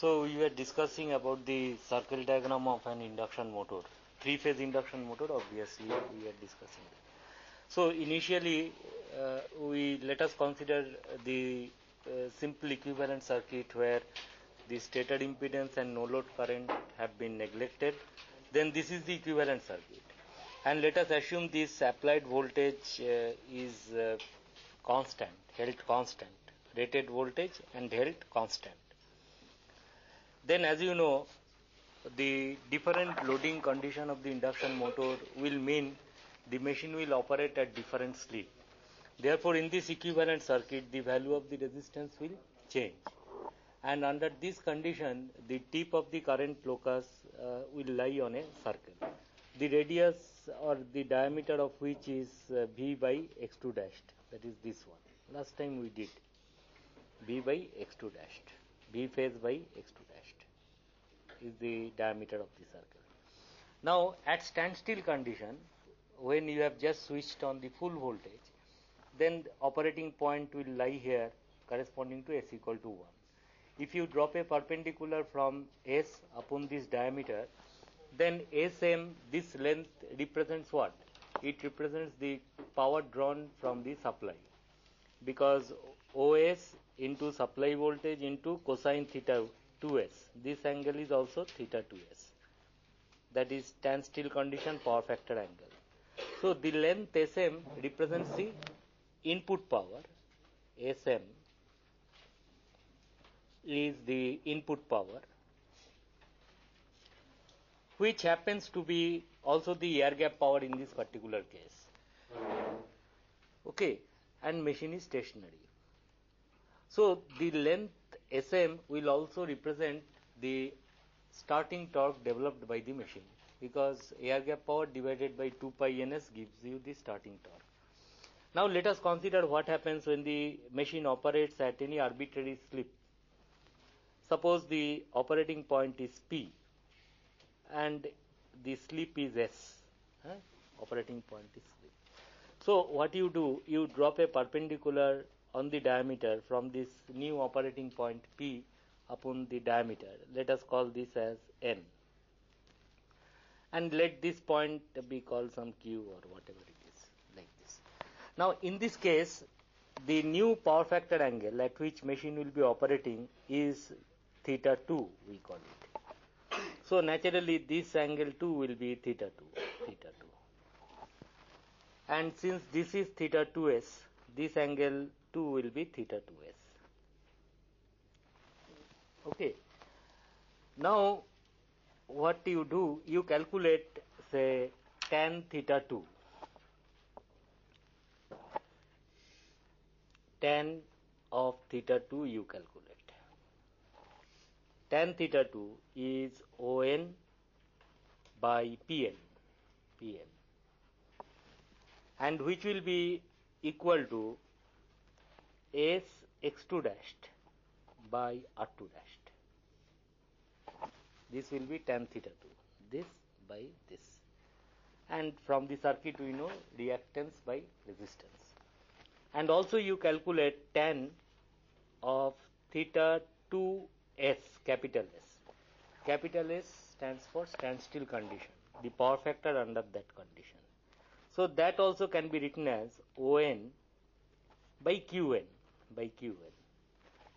So we were discussing about the circle diagram of an induction motor, three-phase induction motor. Obviously, we were discussing that. So initially, let us consider the simple equivalent circuit where the stator impedance and no load current have been neglected. Then this is the equivalent circuit, and let us assume this applied voltage is constant, held constant, rated voltage and held constant. Then, as you know, the different loading condition of the induction motor will mean the machine will operate at different slip. Therefore, in this equivalent circuit, the value of the resistance will change. And under this condition, the tip of the current locus will lie on a circle. The radius or the diameter of which is V by x2 dashed. That is this one. Last time we did V by x2 dashed. V phase by x2 dashed is the diameter of the circle. Now, at standstill condition, when you have just switched on the full voltage, then the operating point will lie here corresponding to S equal to 1. If you drop a perpendicular from S upon this diameter, then SM, this length represents what? It represents the power drawn from the supply, because OS into supply voltage into cosine theta 2S. This angle is also theta 2S. That is standstill condition power factor angle. So the length SM represents the input power. SM is the input power, which happens to be also the air gap power in this particular case. Okay, and machine is stationary. So the length SM will also represent the starting torque developed by the machine, because air gap power divided by 2 pi ns gives you the starting torque. Now let us consider what happens when the machine operates at any arbitrary slip. Suppose the operating point is P and the slip is S. Operating point is slip. So what you do, you drop a perpendicular on the diameter from this new operating point P upon the diameter. Let us call this as N. And let this point be called some Q or whatever it is, like this. Now in this case, the new power factor angle at which machine will be operating is theta 2, we call it. So naturally this angle 2 will be theta 2. And since this is theta 2s, this angle 2 will be theta 2s. Okay. Now what you do, you calculate, say, tan theta 2. Tan of theta 2 you calculate. Tan theta 2 is On by Pn, and which will be equal to S x2 dashed by R2 dashed. This will be tan theta 2, this by this. And from the circuit we know reactance by resistance. And also you calculate tan of theta 2s, capital S. Capital S stands for standstill condition, the power factor under that condition. So that also can be written as On by Qn,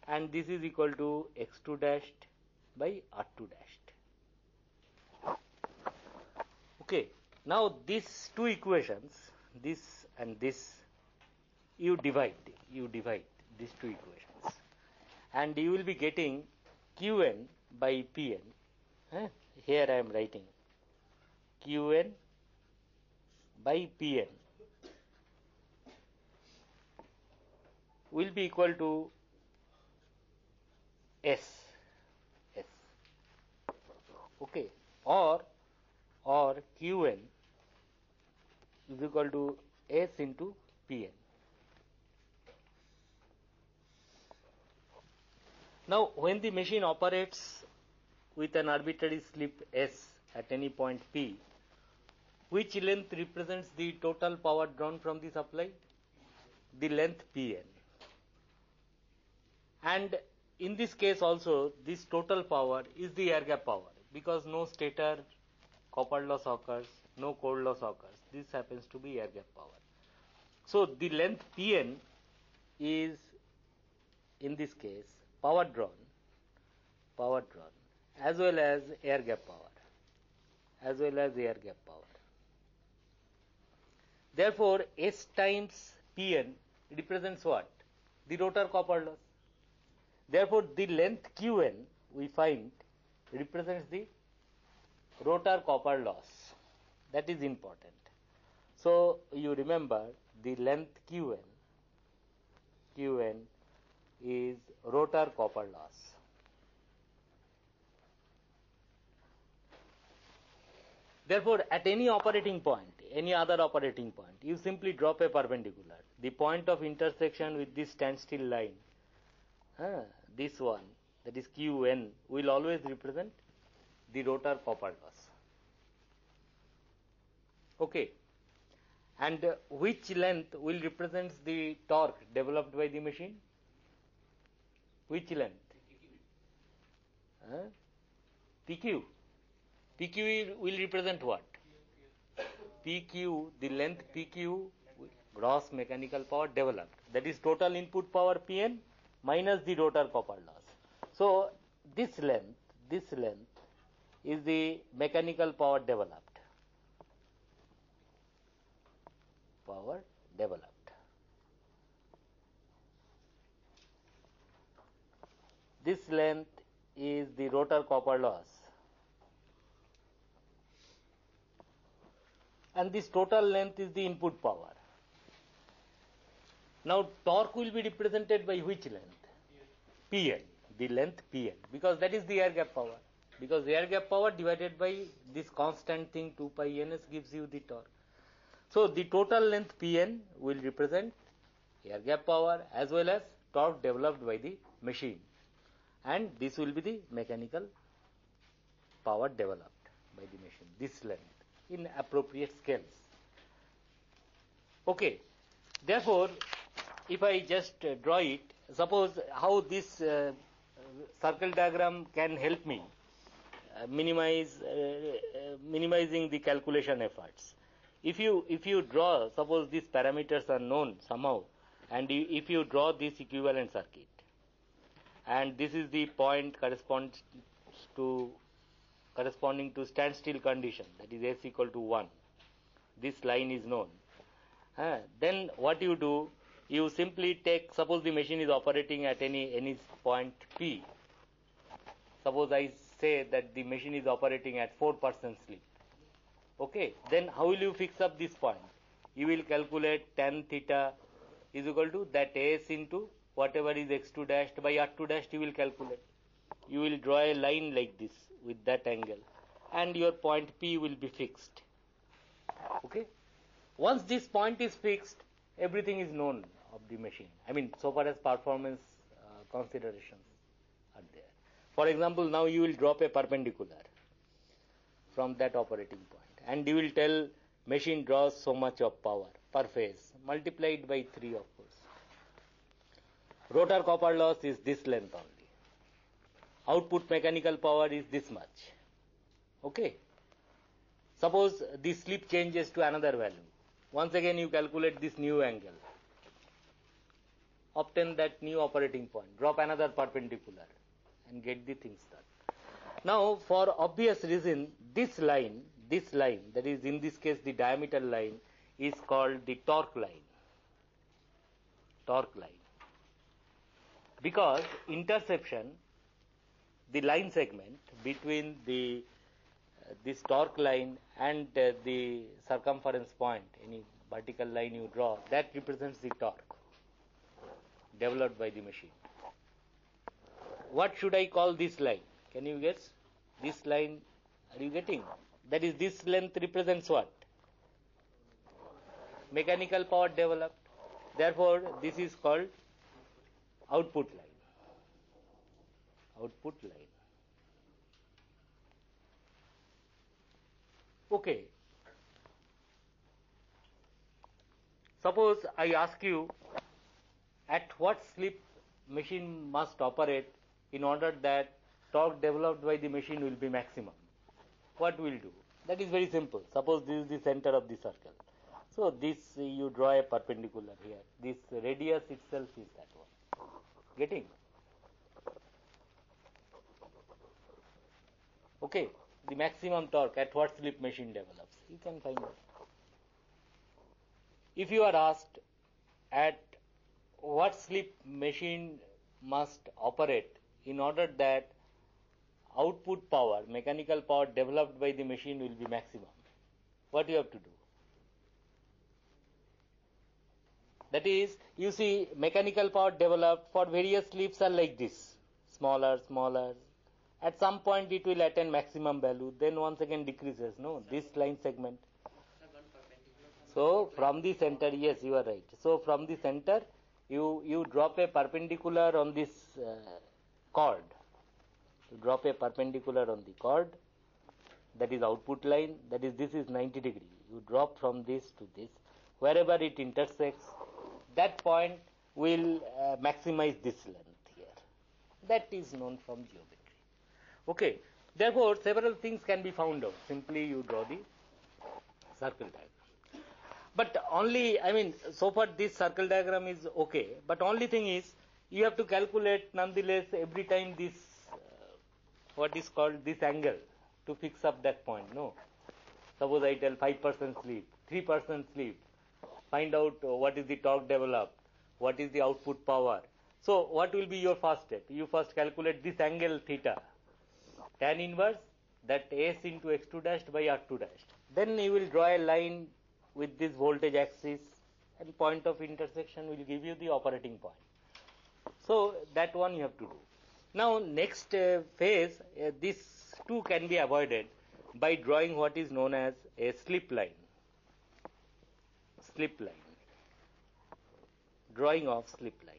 and this is equal to x2 dashed by R2 dashed. Okay, now these two equations, this and this, you divide these two equations, and you will be getting Qn by Pn. Here I am writing Qn by Pn will be equal to S. Okay, or Qn is equal to S into Pn. Now when the machine operates with an arbitrary slip S at any point P, which length represents the total power drawn from the supply? The length Pn. And in this case also, this total power is the air gap power, because no stator copper loss occurs, no core loss occurs. This happens to be air gap power. So the length Pn is, in this case, power drawn, as well as air gap power, Therefore, S times Pn represents what? The rotor copper loss. Therefore, the length Qn we find represents the rotor copper loss. That is important. So, you remember the length Qn is rotor copper loss. Therefore, at any operating point, any other operating point, you simply drop a perpendicular. The point of intersection with this standstill line, this one, that is Qn, will always represent the rotor copper loss. Okay. And which length will represent the torque developed by the machine? Which length? PQ. PQ will represent what? PQ, the length PQ, gross mechanical power developed. That is total input power Pn minus the rotor copper loss. So this length is the mechanical power developed. This length is the rotor copper loss. And this total length is the input power. Now torque will be represented by which length? Pn, the length Pn, because that is the air gap power. Because the air gap power divided by this constant thing 2 pi ns gives you the torque. So the total length Pn will represent air gap power as well as torque developed by the machine. And this will be the mechanical power developed by the machine, this length, in appropriate scales. Okay. Therefore, if I just draw it, suppose how this circle diagram can help me minimizing the calculation efforts. If you draw, suppose these parameters are known somehow, and if you draw this equivalent circuit, and this is the point corresponding to standstill condition, that is S equal to 1. This line is known. Then what you do, you simply take, suppose the machine is operating at any point P. Suppose I say that the machine is operating at 4% slip. Okay, then how will you fix up this point? You will calculate tan theta is equal to that S into whatever is x2 dashed by r2 dashed, you will calculate. You will draw a line like this with that angle, and your point P will be fixed. Okay. Once this point is fixed, everything is known of the machine. I mean, so far as performance considerations are there. For example, now you will drop a perpendicular from that operating point, and you will tell machine draws so much of power per phase, multiplied by 3, of course. Rotor copper loss is this length only. Output mechanical power is this much. Okay. Suppose the slip changes to another value. Once again you calculate this new angle. Obtain that new operating point. Drop another perpendicular and get the things done. Now, for obvious reason, this line, that is in this case the diameter line, is called the torque line. Because interception, the line segment between this torque line and the circumference point, any vertical line you draw, that represents the torque developed by the machine. What should I call this line? Can you guess? This line, are you getting? That is, this length represents what? Mechanical power developed. Therefore, this is called output line. Okay. Suppose I ask you at what slip machine must operate in order that torque developed by the machine will be maximum. What we'll do? That is very simple. Suppose this is the center of the circle. So this you draw a perpendicular here. This radius itself is that one. Getting? Okay. The maximum torque at what slip machine develops. You can find out. If you are asked at what slip machine must operate in order that output power, mechanical power developed by the machine will be maximum, what you have to do? That is, you see mechanical power developed for various slips are like this, smaller, smaller. At some point it will attain maximum value, then once again decreases, no, this line segment. So from the center, yes, you are right. So from the center, you drop a perpendicular on this chord. You drop a perpendicular on the chord, that is output line, that is this is 90 degree. You drop from this to this. Wherever it intersects, that point will maximize this length here. That is known from geometry. Okay, therefore several things can be found out. Simply you draw the circle diagram. But only, so far this circle diagram is okay, but only thing is, you have to calculate nonetheless every time this, what is called this angle, to fix up that point, no? Suppose I tell 5% slip, 3% slip, find out what is the torque developed, what is the output power. So what will be your first step? You first calculate this angle theta, tan inverse, that S into x2 dashed by r2 dashed. Then you will draw a line with this voltage axis, and point of intersection will give you the operating point. So that one you have to do. Now next phase, this two can be avoided by drawing what is known as a slip line. Slip line. Drawing of slip lines.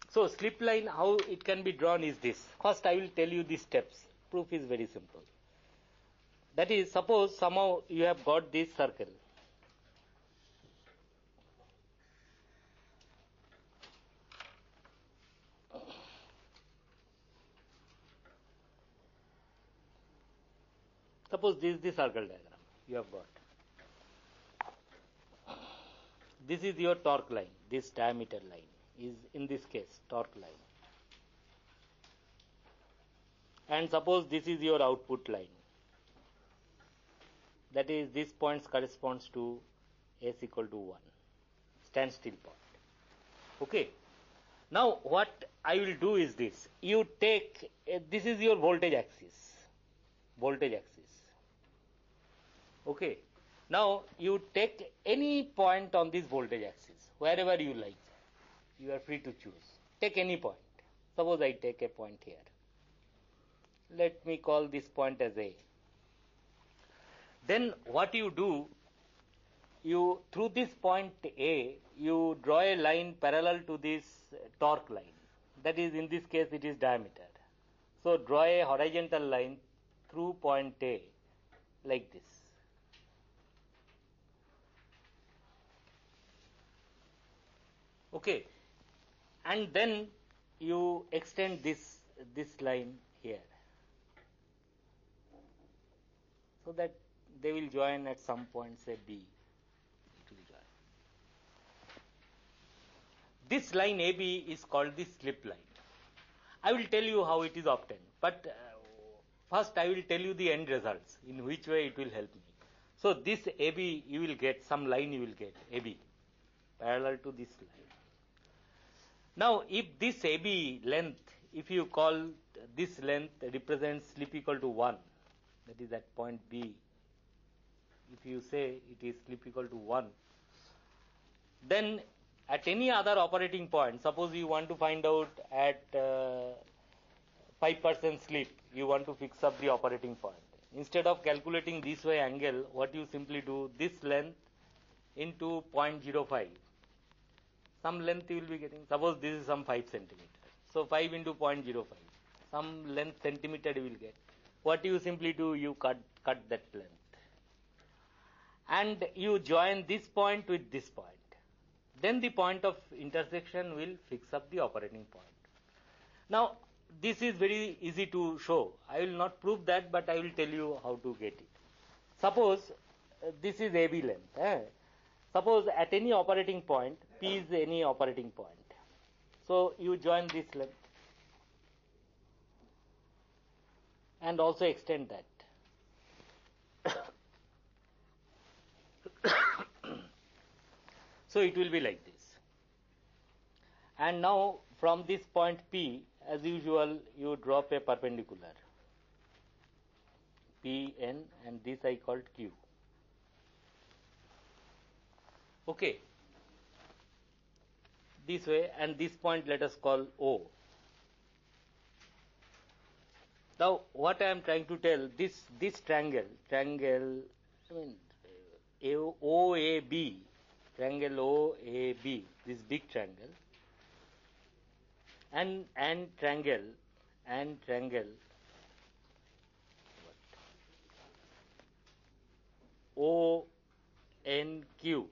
So slip line, how it can be drawn is this. First I will tell you the steps. Proof is very simple. That is, suppose somehow you have got this circle. Suppose this is the circle diagram you have got. This is your torque line. This diameter line is, in this case, torque line. And suppose this is your output line. That is, this point corresponds to S equal to 1, standstill point. Okay. Now what I will do is this. You take, this is your voltage axis. Voltage axis. Okay. Now you take any point on this voltage axis, wherever you like. You are free to choose. Take any point. Suppose I take a point here. Let me call this point as A. Then what you do, you through this point A, you draw a line parallel to this torque line. That is, in this case, it is diameter. So draw a horizontal line through point A, like this. Okay. And then you extend this line here, so that they will join at some point, say B. It will join. This line AB is called the slip line. I will tell you how it is obtained, but first I will tell you the end results, in which way it will help me. So this AB you will get, some line you will get, AB, parallel to this line. Now if this AB length, if you call this length represents slip equal to 1, that is at point B, if you say it is slip equal to 1, then at any other operating point, suppose you want to find out at 5% slip, you want to fix up the operating point. Instead of calculating this way angle, what you simply do, this length into 0.05. Some length you will be getting. Suppose this is some 5 centimeter. So 5 into 0.05. Some length centimeter you will get. What you simply do, you cut that length. and you join this point with this point. Then the point of intersection will fix up the operating point. Now, this is very easy to show. I will not prove that, but I will tell you how to get it. Suppose this is AB length. Suppose at any operating point, P is any operating point. So you join this length and also extend that. So it will be like this. And now from this point P, as usual, you drop a perpendicular. Pn, and this I called Q. Okay. This way, and this point let us call O. Now, what I am trying to tell, this triangle, I mean, OAB, triangle OAB, this big triangle, and triangle, ONQ.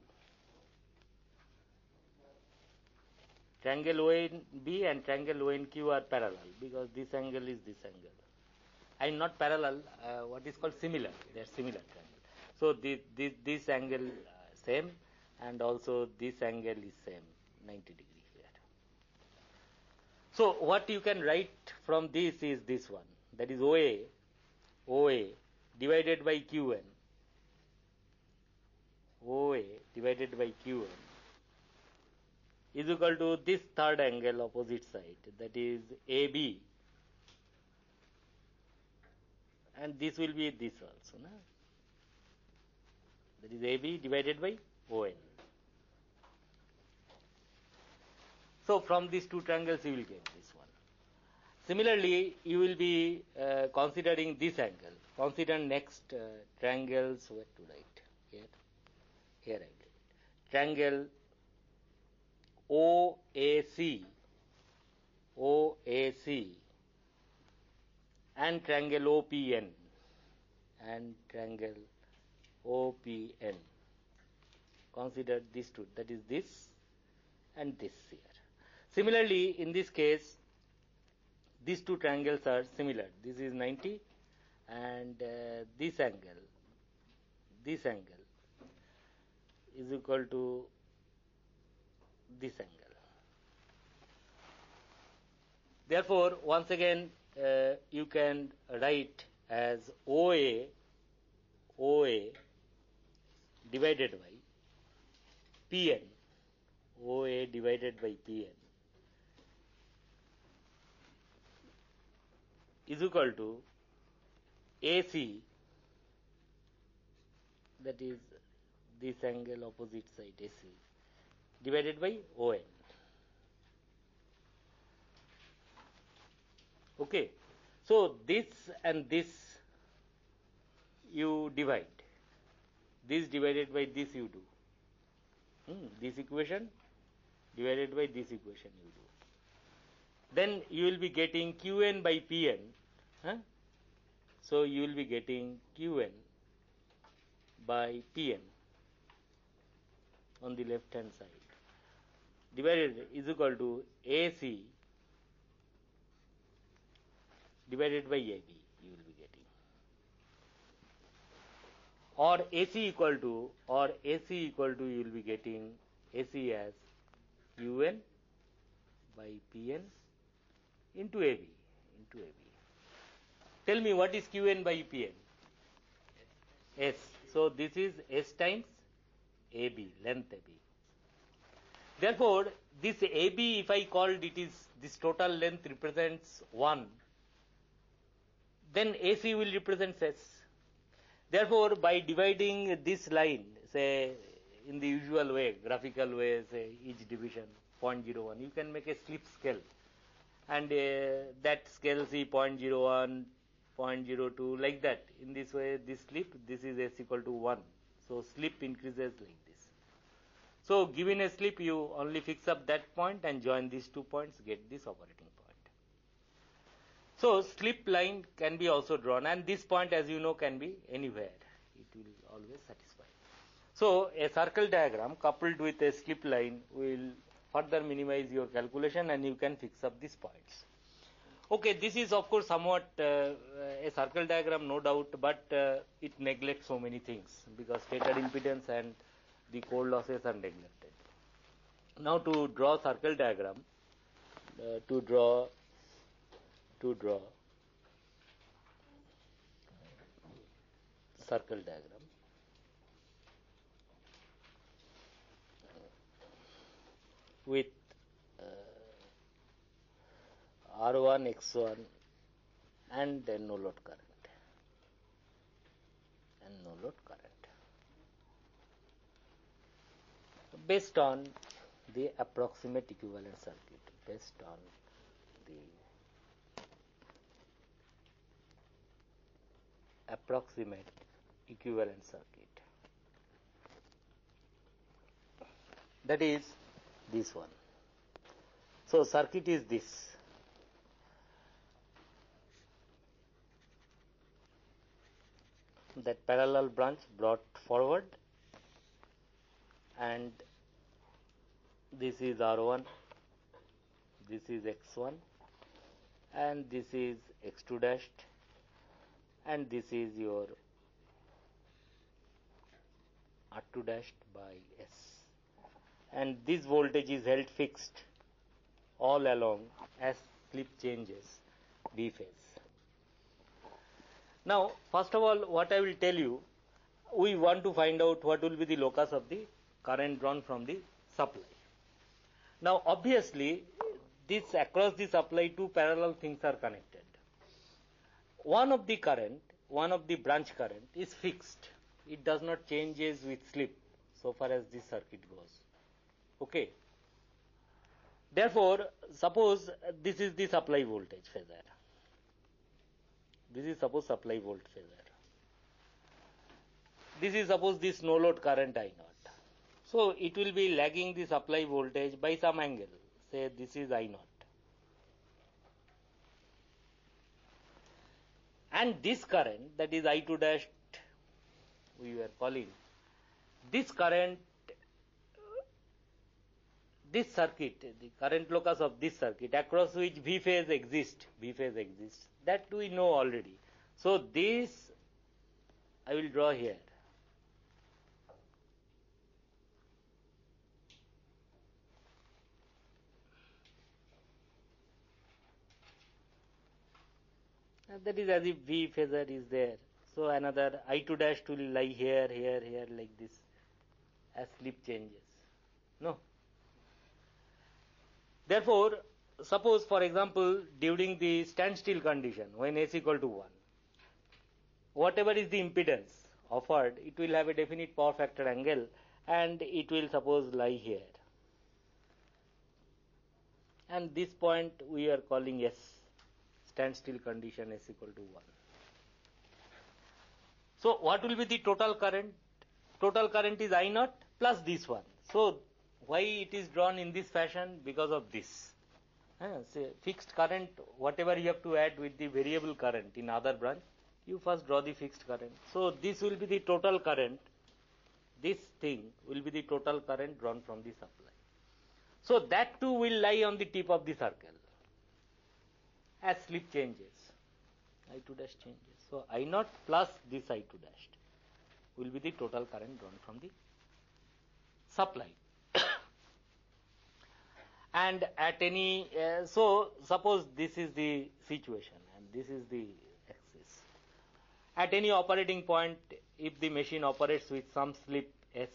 Triangle ONB and triangle ONQ are parallel because this angle is this angle. And not parallel, what is called similar. They are similar triangle. So this angle same, and also this angle is same, 90 degree here. So what you can write from this is this one, that is OA divided by QN. OA divided by QN is equal to this third angle opposite side, that is AB, and this will be this also, na? That is AB divided by ON. So from these two triangles you will get this one. Similarly, you will be considering this angle. Consider next triangles. Where to write? Here I will. Triangle OAC and triangle OPN Consider these two, that is this and this here. Similarly, in this case, these two triangles are similar. This is 90, and this angle is equal to this angle. Therefore, once again, you can write as OA divided by PN, OA divided by PN is equal to AC, that is this angle opposite side AC, divided by ON. Okay, so this and this you divide. This divided by this you do. This equation divided by this equation you do. Then you will be getting Qn by Pn. So you will be getting Qn by Pn on the left hand side divided is equal to AC divided by AB you will be getting, or AC equal to you will be getting AC as UN by Pn into AB. Tell me what is Qn by Pn? S. So this is S times AB, length AB. Therefore, this AB, if I called it is this total length represents 1, then AC will represent S. Therefore, by dividing this line, say in the usual way, graphical way, say each division 0.01, you can make a slip scale, and that scale see 0.01, 0.02, like that. In this way, this slip, this is S equal to 1. So slip increases like this. So given a slip, you only fix up that point and join these 2 points, get this operating point. So slip line can be also drawn, and this point, as you know, can be anywhere. It will always satisfy. So a circle diagram coupled with a slip line will further minimize your calculation and you can fix up these points. Okay, this is of course somewhat a circle diagram, no doubt, but it neglects so many things because stator impedance and the core losses are neglected. Now to draw circle diagram, to draw circle diagram. With R1, X1 and then no load current based on the approximate equivalent circuit, that is this one. So circuit is this. That parallel branch brought forward, and this is R1, this is X1, and this is X2 dashed, and this is your R2 dashed by S. And this voltage is held fixed all along as slip changes B phase. Now, first of all, what I will tell you, we want to find out what will be the locus of the current drawn from the supply. Now, obviously, this across the supply two parallel things are connected. One of the branch current is fixed. It does not changes with slip so far as this circuit goes. Okay. Therefore, suppose this is the supply voltage phasor. This is suppose supply volt phasor. This is suppose this no load current I naught. So it will be lagging the supply voltage by some angle. Say this is I naught. And this current, that is I2 dash, we were calling, this current, this circuit, the current locus of this circuit across which V phase exists, that we know already. So this I will draw here. That is as if V phasor is there. So another I2 dash will lie here, like this as slip changes. No. Therefore, suppose for example during the standstill condition when S equal to 1, whatever is the impedance offered, it will have a definite power factor angle and it will suppose lie here. And this point we are calling S, standstill condition S equal to 1. So what will be the total current? Total current is I naught plus this one. So why it is drawn in this fashion? Because of this. Say fixed current, whatever you have to add with the variable current in other branch, you first draw the fixed current. So this will be the total current. This thing will be the total current drawn from the supply. So that too will lie on the tip of the circle as slip changes. I2 dash changes. So I naught plus this I2 dash will be the total current drawn from the supply. And at any, so suppose this is the situation and this is the axis. At any operating point, if the machine operates with some slip S,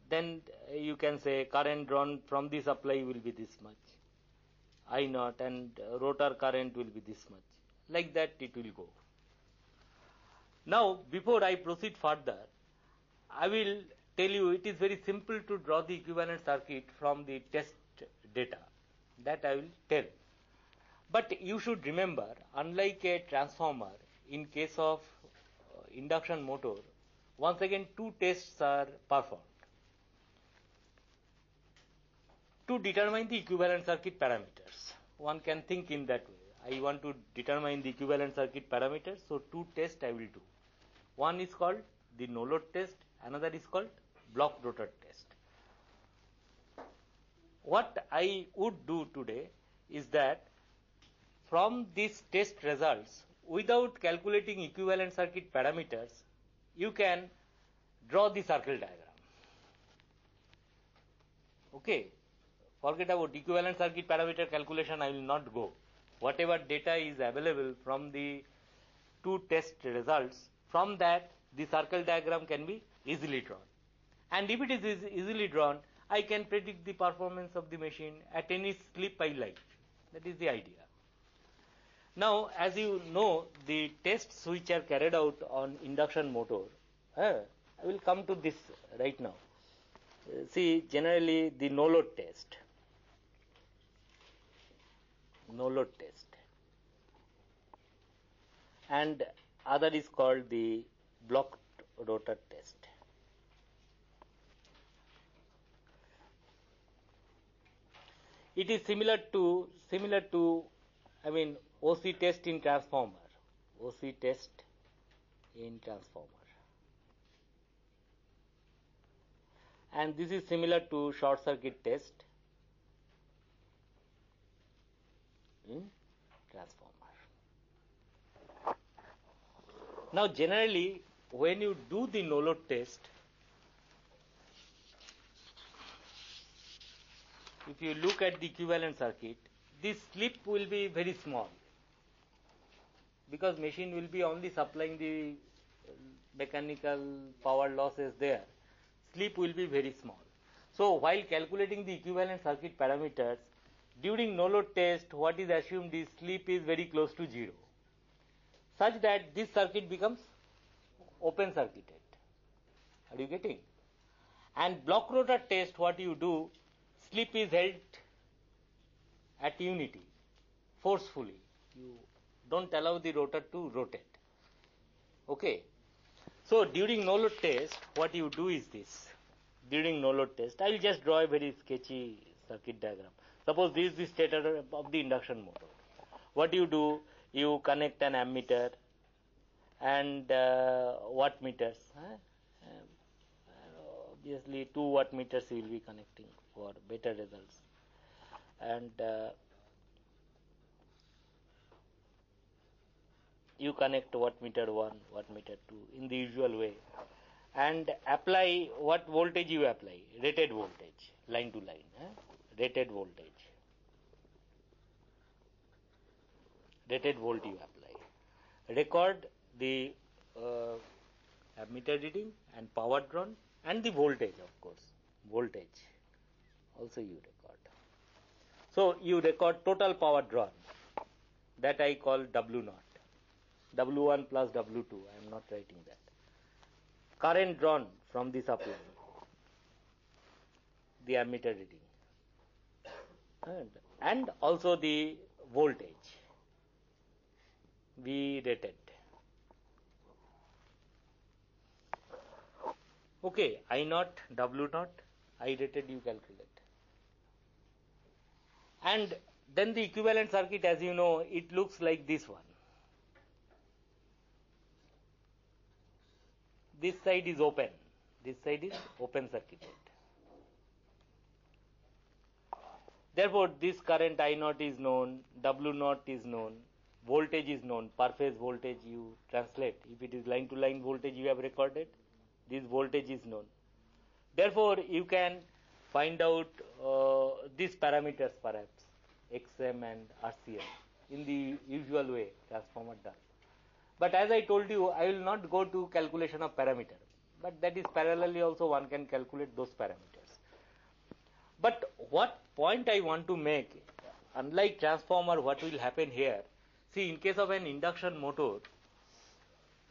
then you can say current drawn from the supply will be this much, I naught, and rotor current will be this much. Like that it will go. Now, before I proceed further, I will tell you it is very simple to draw the equivalent circuit from the test data. That I will tell. But you should remember, unlike a transformer, in case of induction motor, once again two tests are performed to determine the equivalent circuit parameters. One can think in that way. I want to determine the equivalent circuit parameters, so two tests I will do. One is called the no load test Another is called block rotor test. What I would do today is that from these test results, without calculating equivalent circuit parameters, you can draw the circle diagram. Okay, forget about equivalent circuit parameter calculation, I will not go. Whatever data is available from the two test results, from that the circle diagram can be easily drawn. And if it is easily drawn, I can predict the performance of the machine at any slip I like. That is the idea. Now, as you know, the tests which are carried out on induction motor, I will come to this right now. See, generally the no load test, and other is called the block rotor test. It is similar to OC test in transformer. And this is similar to short circuit test in transformer. Now, generally, when you do the no load test, if you look at the equivalent circuit, this slip will be very small because machine will be only supplying the mechanical power losses there. Slip will be very small. So, while calculating the equivalent circuit parameters, during no load test, what is assumed is slip is very close to 0, such that this circuit becomes open circuited. Are you getting? And block rotor test, what you do, slip is held at unity forcefully. You don't allow the rotor to rotate. Okay. So, during no load test, what you do is this. During no load test, I will just draw a very sketchy circuit diagram. Suppose this is the stator of the induction motor. What you do, you connect an ammeter and wattmeters. Obviously, 2 wattmeters you will be connecting for better results. And you connect wattmeter 1, wattmeter 2 in the usual way, and apply what voltage you apply, rated voltage, line to line, rated voltage you apply. Record the ammeter reading and power drawn and the voltage, of course, voltage also you record. So, you record total power drawn, that I call W0, W1 plus W2, I am not writing that. Current drawn from the supply, the ammeter reading, and also the voltage, V rated. Okay, I0, W0, I rated you calculate. And then the equivalent circuit, as you know, it looks like this one. This side is open, this side is open circuited. Therefore, this current I0 is known, W0 is known, voltage is known, per phase voltage you translate. If it is line to line voltage you have recorded, this voltage is known. Therefore, you can find out these parameters perhaps, XM and RCM, in the usual way transformer does. But as I told you, I will not go to calculation of parameter, but that is parallelly also one can calculate those parameters. But what point I want to make, unlike transformer, what will happen here, see, in case of an induction motor,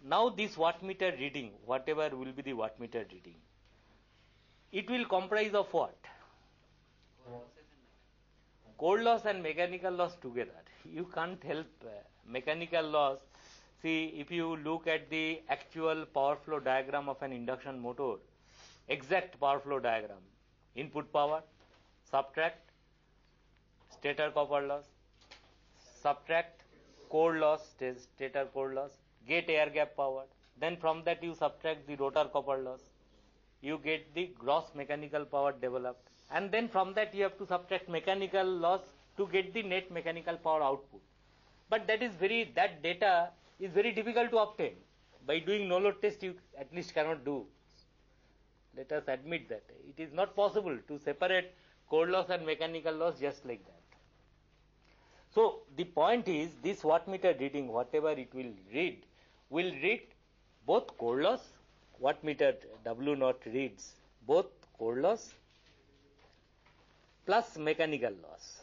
now this wattmeter reading, whatever will be the wattmeter reading, it will comprise of what? Core loss and mechanical loss together. You can't help mechanical loss. See, if you look at the actual power flow diagram of an induction motor, exact power flow diagram, input power, subtract stator copper loss, subtract core loss, stator core loss, get air gap power, then from that you subtract the rotor copper loss, you get the gross mechanical power developed, and then from that you have to subtract mechanical loss to get the net mechanical power output. But that data is very difficult to obtain. By doing no load test, you at least cannot do. Let us admit that it is not possible to separate core loss and mechanical loss just like that. So the point is, this wattmeter reading, whatever it will read both core loss. Wattmeter W0 reads both core loss plus mechanical loss.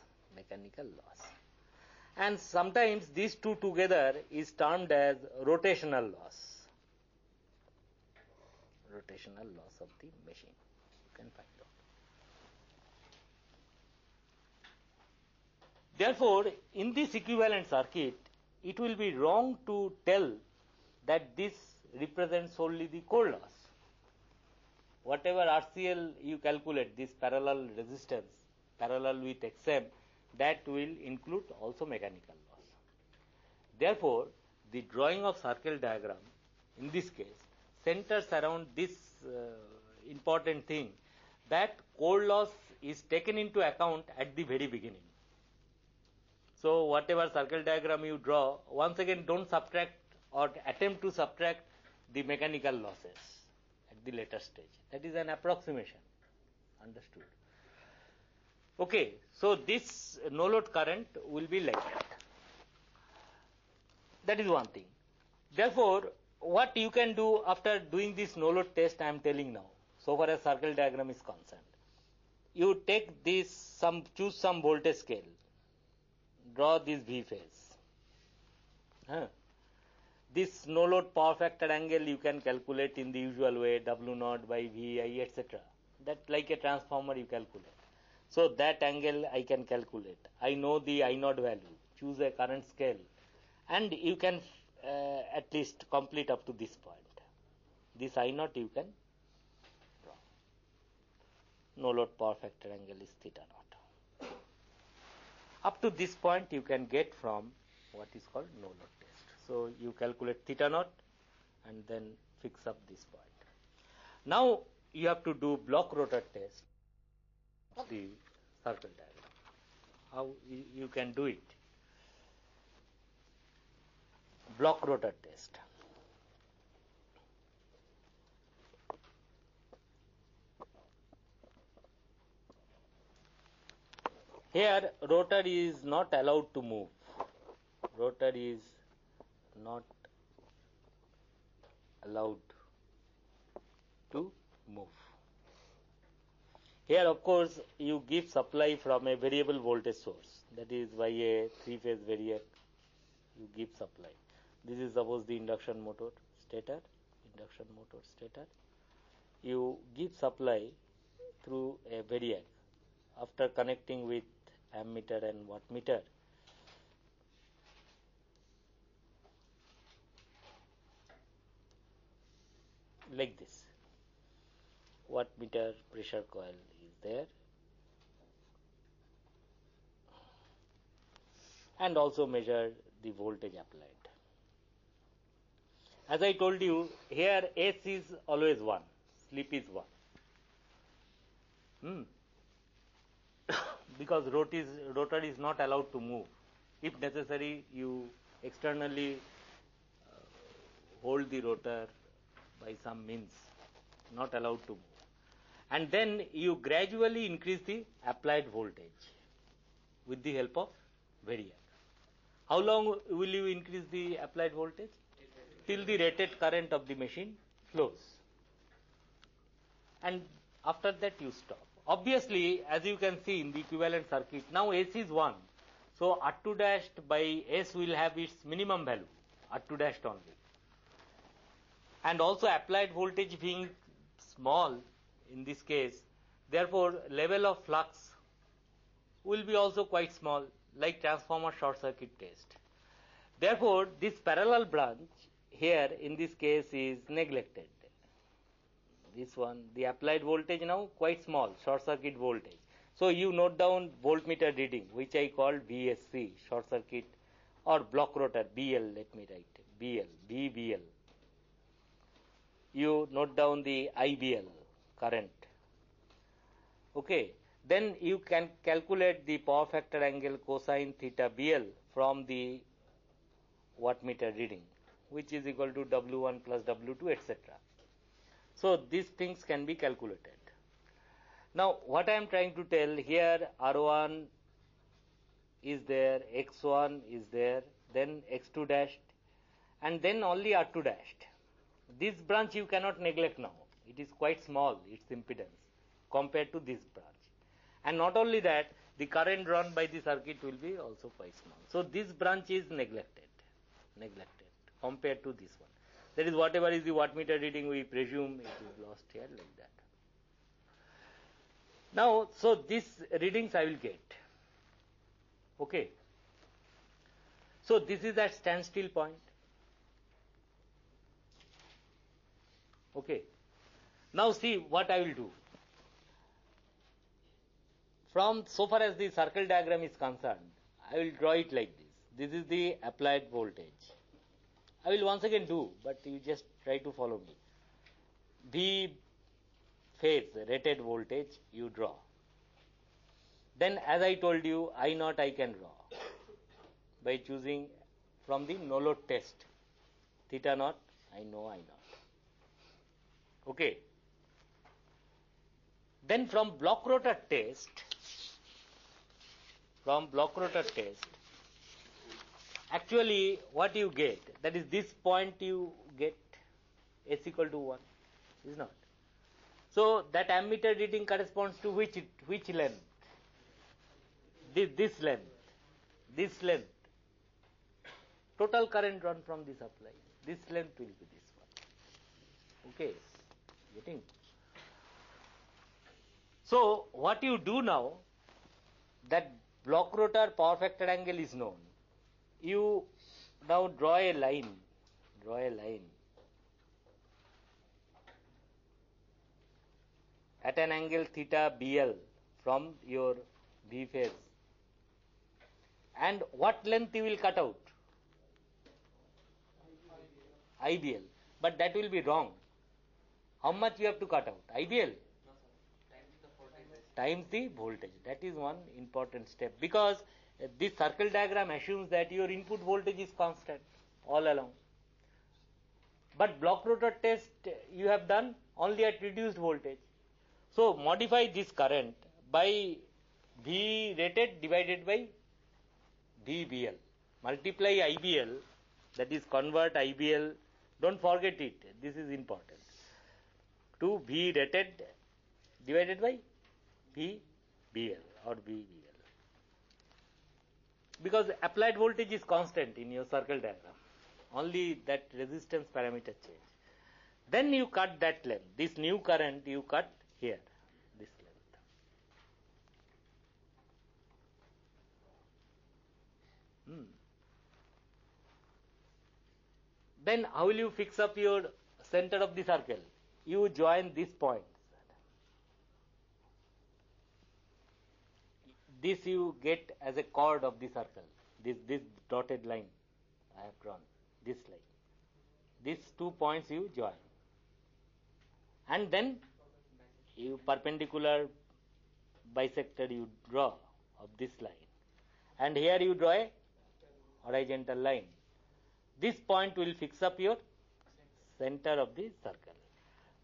And sometimes these two together is termed as rotational loss. Rotational loss of the machine. You can find out. Therefore, in this equivalent circuit, it will be wrong to tell that this represents only the core loss. Whatever RCL you calculate, this parallel resistance, parallel with XM, that will include also mechanical loss. Therefore, the drawing of circle diagram in this case centers around this important thing, that core loss is taken into account at the very beginning. So whatever circle diagram you draw, once again don't subtract or attempt to subtract the mechanical losses at the later stage. That is an approximation. Understood? Okay, so this no load current will be like that. That is one thing. Therefore, what you can do after doing this no load test, I am telling now, so far as circle diagram is concerned, you take this, choose some voltage scale, draw this V phase. This no load power factor angle you can calculate in the usual way, W0 by VI, etc. That like a transformer you calculate. So that angle I can calculate. I know the I0 value. Choose a current scale, and you can at least complete up to this point. This I0 you can draw. No load power factor angle is theta naught. Up to this point you can get from what is called no load test. So you calculate theta naught and then fix up this point. Now you have to do block rotor test of the circle diagram. How you can do it? Block rotor test. Here rotor is not allowed to move. Rotor is not allowed to move. Here of course you give supply from a variable voltage source, that is by a three-phase variac you give supply. This is suppose the induction motor stator. You give supply through a variac after connecting with ammeter and wattmeter. Like this. Wattmeter pressure coil is there, and also measure the voltage applied. As I told you, here S is always 1, slip is 1. Because rotor is not allowed to move. If necessary, you externally hold the rotor by some means, not allowed to move. And then you gradually increase the applied voltage with the help of variac. How long will you increase the applied voltage? Till the rated current of the machine flows. And after that you stop. Obviously, as you can see in the equivalent circuit, now S is 1. So R2 dashed by S will have its minimum value, R2 dashed only. And also applied voltage being small in this case, therefore level of flux will be also quite small, like transformer short circuit test. Therefore, this parallel branch here in this case is neglected. This one, the applied voltage now quite small, short circuit voltage. So you note down voltmeter reading, which I call VSC, short circuit, or block rotor, BL, let me write, BL, VBL. You note down the IBL, current. Okay, then you can calculate the power factor angle cosine theta BL from the wattmeter reading, which is equal to W1 plus W2, etc. So these things can be calculated. Now what I am trying to tell here, R1 is there, X1 is there, then X2 dashed, and then only R2 dashed. This branch you cannot neglect now. It is quite small, its impedance, compared to this branch. And not only that, the current drawn by the circuit will be also quite small. So this branch is neglected compared to this one. That is, whatever is the wattmeter reading, we presume it is lost here like that. Now, so these readings I will get. Okay. So this is at standstill point. Okay. Now see what I will do. From so far as the circle diagram is concerned, I will draw it like this. This is the applied voltage. I will once again do, but you just try to follow me. V phase rated voltage you draw. Then as I told you, I naught I can draw by choosing from the no load test. Theta naught, I know I naught. Okay. Then from block rotor test, actually what you get, that is this point you get S equal to 1, is not. So that ammeter reading corresponds to which length? This length. Total current drawn from the supply. This length will be this one. Okay, getting? So what you do now, that block rotor power factor angle is known. You now draw a line at an angle theta BL from your V phase. And what length you will cut out? IBL. But that will be wrong. How much you have to cut out? IBL? Times the voltage. That is one important step, because this circle diagram assumes that your input voltage is constant all along. But block rotor test you have done only at reduced voltage. So modify this current by V rated divided by VBL. Multiply IBL, that is convert IBL, don't forget it, this is important, to V rated divided by VBL or VBL. Because applied voltage is constant in your circle diagram, only that resistance parameter change. Then you cut that length, this new current you cut here, this length. Then how will you fix up your center of the circle? You join this point. This you get as a chord of the circle. This dotted line I have drawn. This line. These 2 points you join. And then you perpendicular bisector you draw of this line. And here you draw a horizontal line. This point will fix up your center of the circle.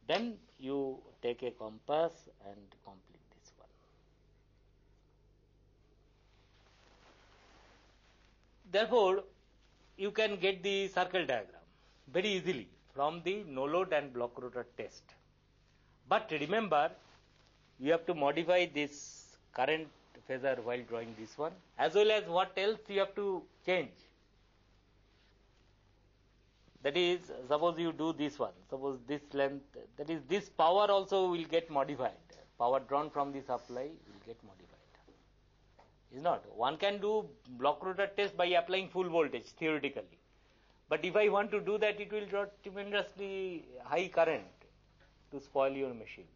Then you take a compass and complete this one. Therefore, you can get the circle diagram very easily from the no load and block rotor test. But remember, you have to modify this current phasor while drawing this one, as well as what else you have to change. That is, suppose you do this one, suppose this length, that is, this power also will get modified. Power drawn from the supply will get modified. Is not. One can do block rotor test by applying full voltage theoretically. But if I want to do that, it will draw tremendously high current to spoil your machine.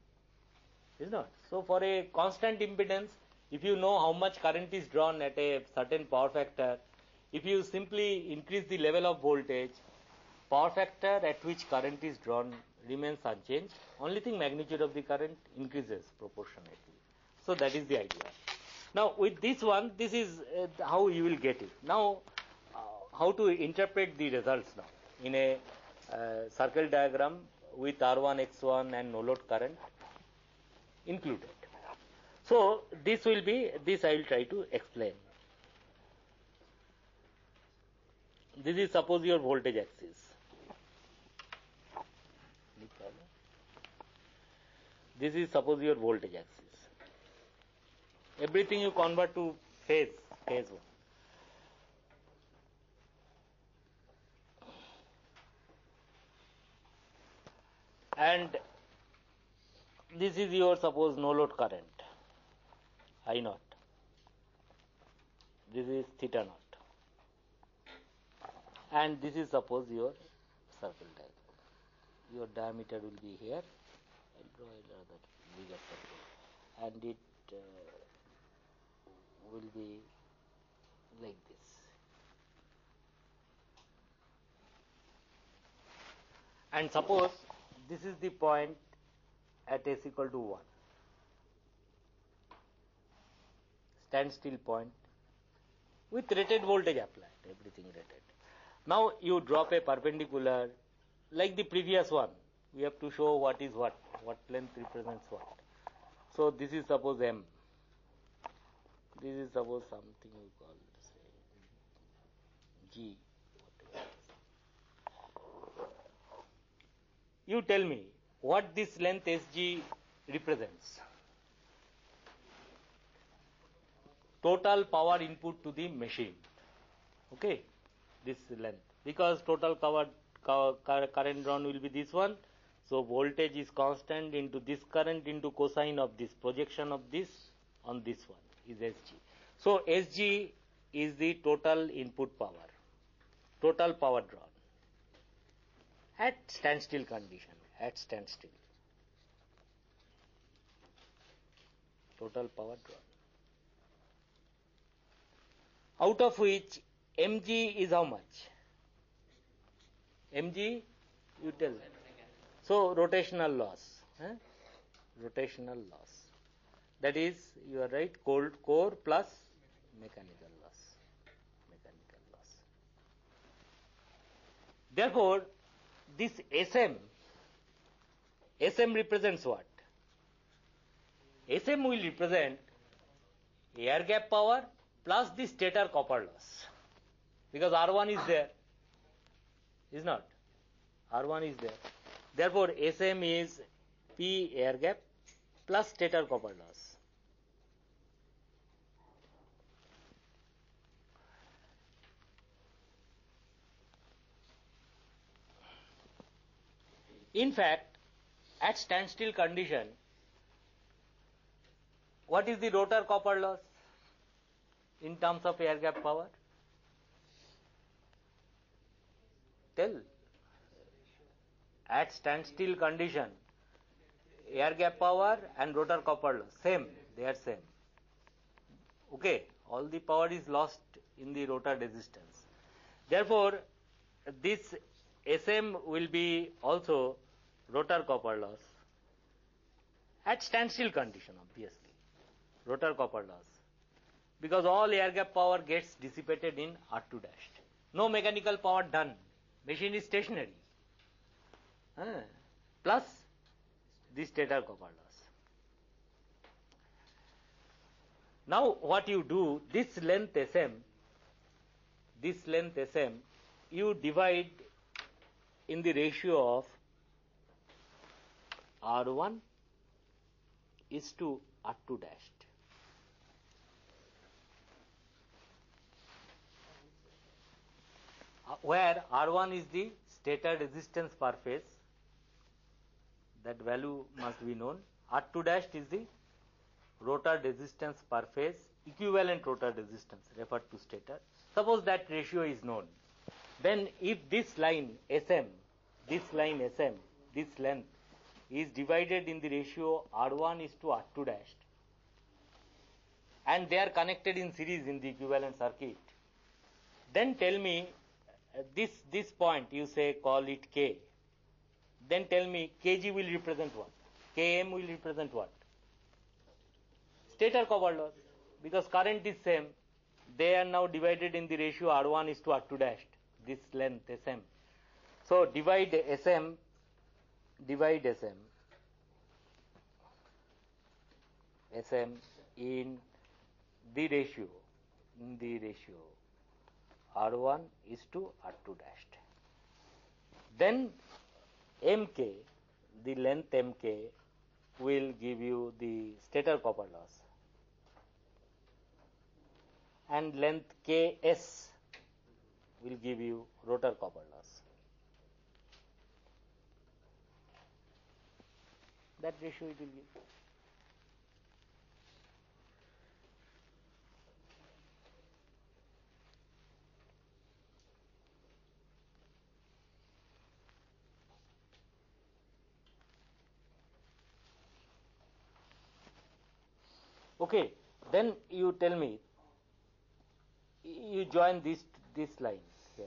Is not. So for a constant impedance, if you know how much current is drawn at a certain power factor, if you simply increase the level of voltage, power factor at which current is drawn remains unchanged. Only thing, magnitude of the current increases proportionately. So that is the idea. Now with this one, this is how you will get it. Now how to interpret the results now in a circle diagram with R1, X1 and no load current included. So this will be, this I will try to explain. This is suppose your voltage axis. This is suppose your voltage axis. Everything you convert to phase 1. And this is your suppose no load current, I naught. This is theta naught. And this is suppose your circle diagram. Your diameter will be here. I'll draw a rather bigger circle. And it will be like this. And suppose this is the point at s equal to 1. Standstill point with rated voltage applied, everything rated. Now you drop a perpendicular like the previous one. We have to show what is what length represents what. So this is suppose M. This is suppose something you call, say, G. You tell me what this length SG represents. Total power input to the machine. Okay, this length, because total current drawn will be this one. So voltage is constant into this current into cosine of this, projection of this on this one is SG. So SG is the total input power, total power drawn at standstill condition, at standstill. Total power drawn. Out of which mg is how much? Mg, you tell. So rotational loss. Rotational loss. That is, you are right, core plus mechanical loss. Mechanical loss. Therefore, this SM represents what? SM will represent air gap power plus the stator copper loss, because R1 is there, is not? R1 is there. Therefore, SM is P air gap plus stator copper loss. In fact, at standstill condition, what is the rotor copper loss in terms of air gap power? Tell. At standstill condition, air gap power and rotor copper loss, same, they are same. Okay, all the power is lost in the rotor resistance. Therefore, this SM will be also rotor copper loss at standstill condition, obviously, rotor copper loss, because all air gap power gets dissipated in R2 dash. No mechanical power done, machine is stationary. Plus the stator copper loss. Now what you do, this length SM, you divide in the ratio of R1 is to R2 dashed. Where R1 is the stator resistance per phase, that value must be known. R2 dashed is the rotor resistance per phase, equivalent rotor resistance referred to stator. Suppose that ratio is known. Then if this line SM, this length is divided in the ratio R1 is to R2 dashed, and they are connected in series in the equivalent circuit, then tell me this point, you say call it K. Then tell me Kg will represent what? Km will represent what? Stator copper loss. Because current is same, they are now divided in the ratio R1 is to R2 dashed, this length Sm. So divide Sm in the ratio R1 is to R2 dashed. Then Mk, the length Mk will give you the stator copper loss, and length Ks will give you rotor copper loss. That ratio it will give. Okay, then you tell me, you join this line here.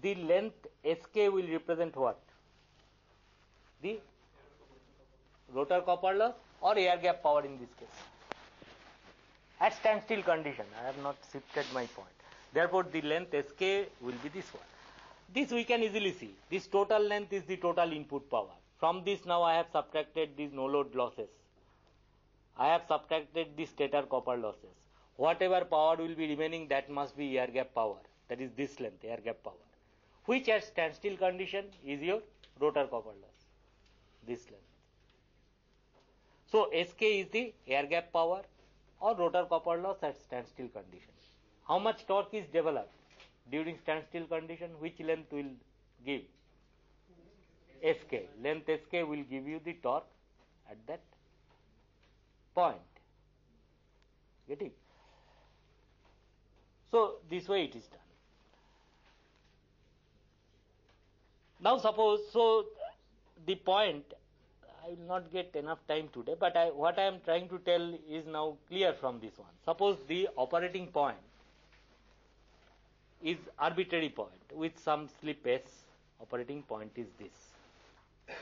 The length Sk will represent what? The rotor copper loss or air gap power in this case. At standstill condition, I have not shifted my point. Therefore, the length Sk will be this one. This we can easily see. This total length is the total input power. From this now I have subtracted these no load losses. I have subtracted the stator copper losses. Whatever power will be remaining, that must be air gap power. That is this length, air gap power. Which at standstill condition is your rotor copper loss. This length. So Sk is the air gap power or rotor copper loss at standstill condition. How much torque is developed during standstill condition? Which length will give? Sk. Length Sk will give you the torque at that point. Getting? So this way it is done. Now suppose, so the point, I will not get enough time today, but what I am trying to tell is now clear from this one. Suppose the operating point is arbitrary point with some slip S, operating point is this.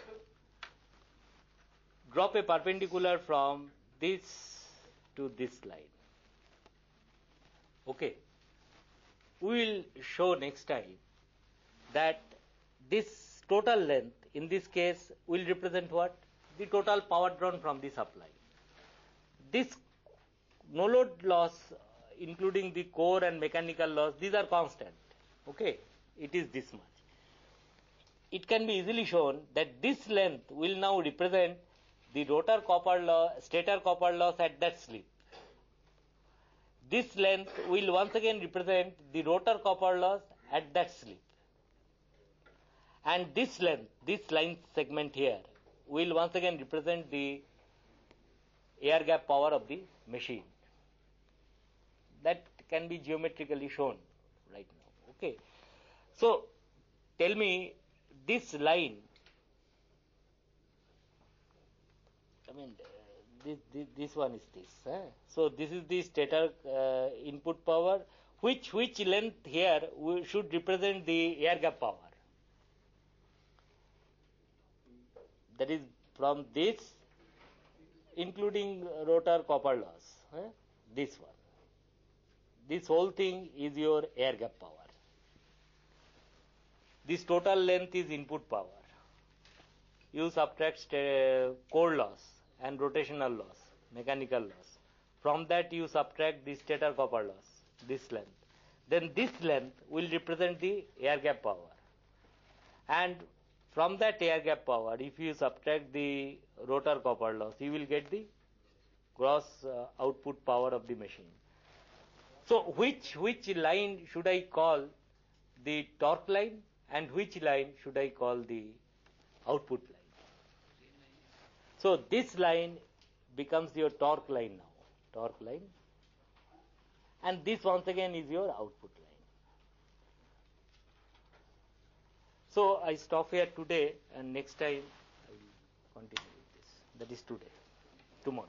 Drop a perpendicular from this to this line. Okay. We will show next time that this total length in this case will represent what? The total power drawn from the supply. This no load loss, including the core and mechanical loss, these are constant. Okay, it is this much. It can be easily shown that this length will now represent the rotor copper loss, stator copper loss at that slip. This length will once again represent the rotor copper loss at that slip. And this length, this line segment here, will once again represent the air gap power of the machine. That can be geometrically shown right now. Okay. So tell me, this line, I mean, this one is this. So this is the stator input power. Which length here should represent the air gap power? That is from this, including rotor copper loss. This one. This whole thing is your air gap power. This total length is input power. You subtract core loss and rotational loss, mechanical loss. From that you subtract the stator copper loss, this length. Then this length will represent the air gap power. And from that air gap power, if you subtract the rotor copper loss, you will get the gross output power of the machine. So which line should I call the torque line and which line should I call the output line? So this line becomes your torque line now, torque line, and this once again is your output line. So I stop here today, and next time I will continue with this. That is today, tomorrow.